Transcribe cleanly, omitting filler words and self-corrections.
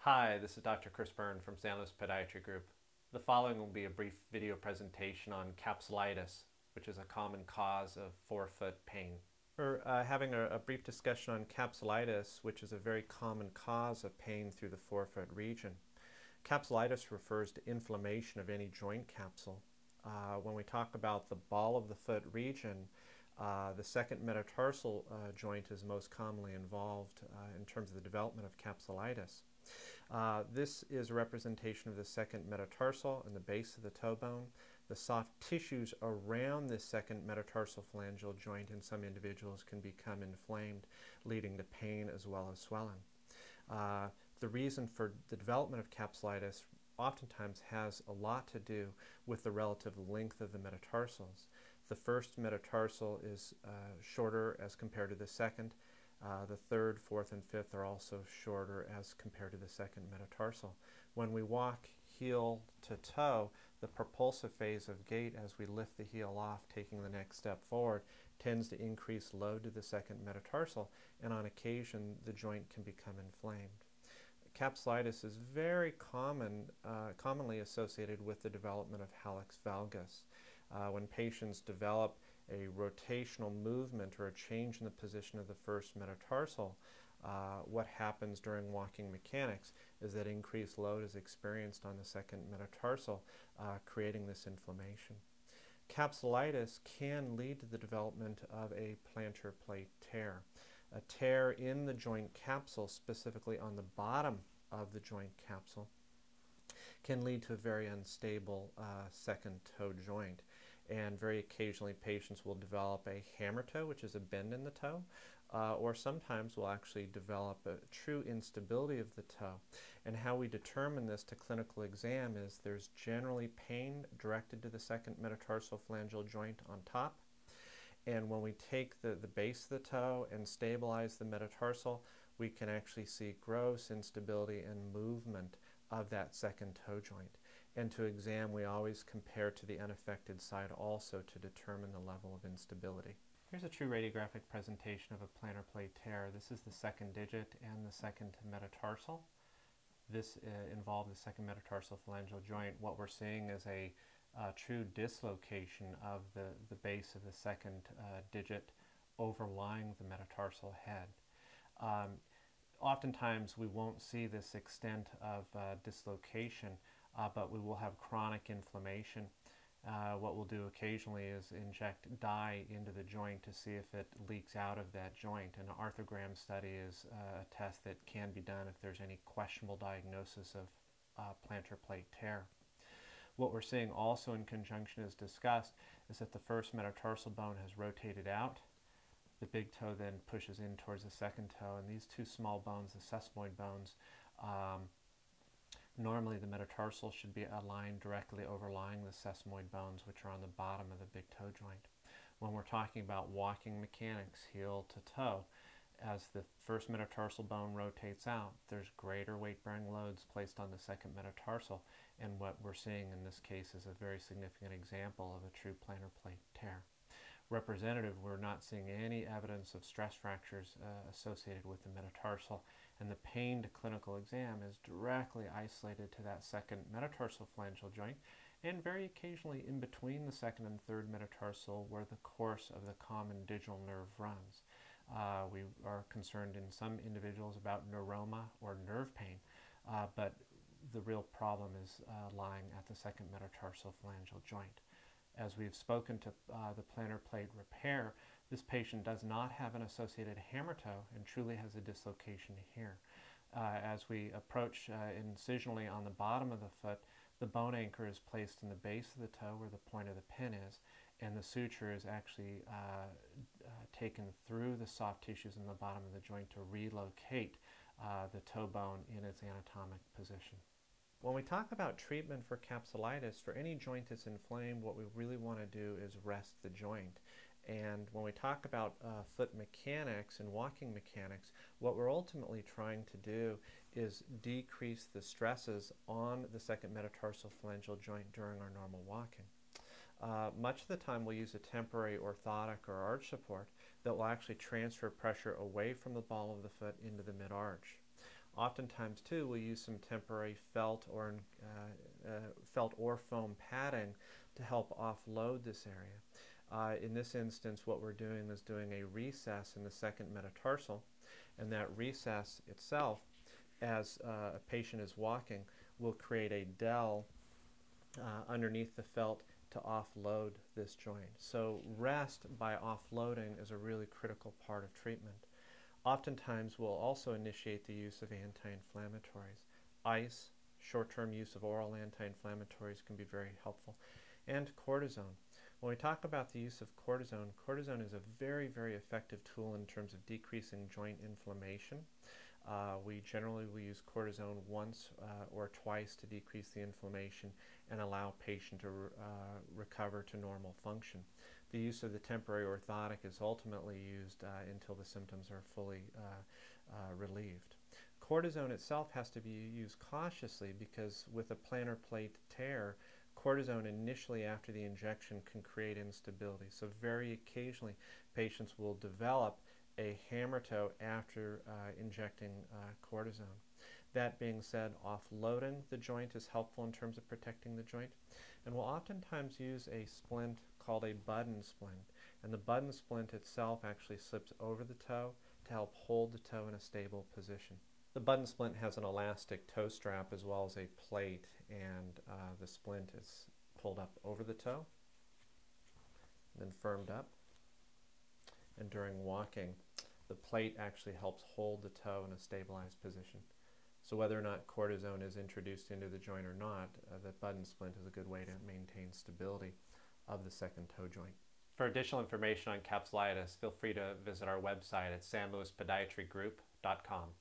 Hi, this is Dr. Chris Byrne from San Luis Podiatry Group. The following will be a brief video presentation on capsulitis, which is a common cause of forefoot pain. We're having a brief discussion on capsulitis, which is a very common cause of pain through the forefoot region. Capsulitis refers to inflammation of any joint capsule. When we talk about the ball of the foot region, the second metatarsal joint is most commonly involved in terms of the development of capsulitis. This is a representation of the second metatarsal and the base of the toe bone. The soft tissues around this second metatarsal phalangeal joint in some individuals can become inflamed, leading to pain as well as swelling. The reason for the development of capsulitis oftentimes has a lot to do with the relative length of the metatarsals. The first metatarsal is shorter as compared to the second. The third, fourth, and fifth are also shorter as compared to the second metatarsal. When we walk heel to toe, the propulsive phase of gait as we lift the heel off, taking the next step forward, tends to increase load to the second metatarsal, and on occasion the joint can become inflamed. Capsulitis is very commonly associated with the development of hallux valgus. When patients develop a rotational movement or a change in the position of the first metatarsal, what happens during walking mechanics is that increased load is experienced on the second metatarsal, creating this inflammation. Capsulitis can lead to the development of a plantar plate tear. A tear in the joint capsule, specifically on the bottom of the joint capsule, can lead to a very unstable second toe joint. And very occasionally patients will develop a hammer toe, which is a bend in the toe, or sometimes will actually develop a true instability of the toe. And how we determine this to clinical exam is there's generally pain directed to the second metatarsal phalangeal joint on top. And when we take the base of the toe and stabilize the metatarsal, we can actually see gross instability and movement of that second toe joint. And to exam, we always compare to the unaffected side also to determine the level of instability. Here's a true radiographic presentation of a plantar plate tear. This is the second digit and the second metatarsal. This involved the second metatarsal phalangeal joint. What we're seeing is a true dislocation of the base of the second digit overlying the metatarsal head. Oftentimes we won't see this extent of dislocation, but we will have chronic inflammation. What we'll do occasionally is inject dye into the joint to see if it leaks out of that joint. An arthrogram study is a test that can be done if there's any questionable diagnosis of plantar plate tear. What we're seeing also in conjunction as discussed is that the first metatarsal bone has rotated out. The big toe then pushes in towards the second toe, and these two small bones, the sesamoid bones, normally the metatarsal should be aligned directly overlying the sesamoid bones, which are on the bottom of the big toe joint. When we're talking about walking mechanics, heel to toe, as the first metatarsal bone rotates out, there's greater weight-bearing loads placed on the second metatarsal, and what we're seeing in this case is a very significant example of a true plantar plate tear. Representative, we're not seeing any evidence of stress fractures associated with the metatarsal, and the pain to clinical exam is directly isolated to that second metatarsal phalangeal joint, and very occasionally in between the second and third metatarsal where the course of the common digital nerve runs. We are concerned in some individuals about neuroma or nerve pain, but the real problem is lying at the second metatarsal phalangeal joint. As we've spoken to the plantar plate repair, this patient does not have an associated hammer toe and truly has a dislocation here. As we approach incisionally on the bottom of the foot, the bone anchor is placed in the base of the toe where the point of the pin is, and the suture is actually taken through the soft tissues in the bottom of the joint to relocate the toe bone in its anatomic position. When we talk about treatment for capsulitis, for any joint that's inflamed, what we really want to do is rest the joint. And when we talk about foot mechanics and walking mechanics, what we're ultimately trying to do is decrease the stresses on the second metatarsal phalangeal joint during our normal walking. Much of the time we'll use a temporary orthotic or arch support that will actually transfer pressure away from the ball of the foot into the mid-arch. Oftentimes too, we'll use some temporary felt or foam padding to help offload this area. In this instance, what we're doing is doing a recess in the second metatarsal, and that recess itself, as a patient is walking, will create a dell underneath the felt to offload this joint. So rest by offloading is a really critical part of treatment. Oftentimes we'll also initiate the use of anti-inflammatories. Ice, short-term use of oral anti-inflammatories can be very helpful, and cortisone. When we talk about the use of cortisone, cortisone is a very, very effective tool in terms of decreasing joint inflammation. We generally will use cortisone once or twice to decrease the inflammation and allow patient to recover to normal function. The use of the temporary orthotic is ultimately used until the symptoms are fully relieved. Cortisone itself has to be used cautiously because with a plantar plate tear, cortisone initially after the injection can create instability. So very occasionally patients will develop a hammer toe after injecting cortisone. That being said, offloading the joint is helpful in terms of protecting the joint, and we'll oftentimes use a splint called a button splint, and the button splint itself actually slips over the toe to help hold the toe in a stable position. The button splint has an elastic toe strap as well as a plate, and the splint is pulled up over the toe, then firmed up. And during walking, the plate actually helps hold the toe in a stabilized position. So whether or not cortisone is introduced into the joint or not, the button splint is a good way to maintain stability of the second toe joint. For additional information on capsulitis, feel free to visit our website at sanluispodiatrygroup.com.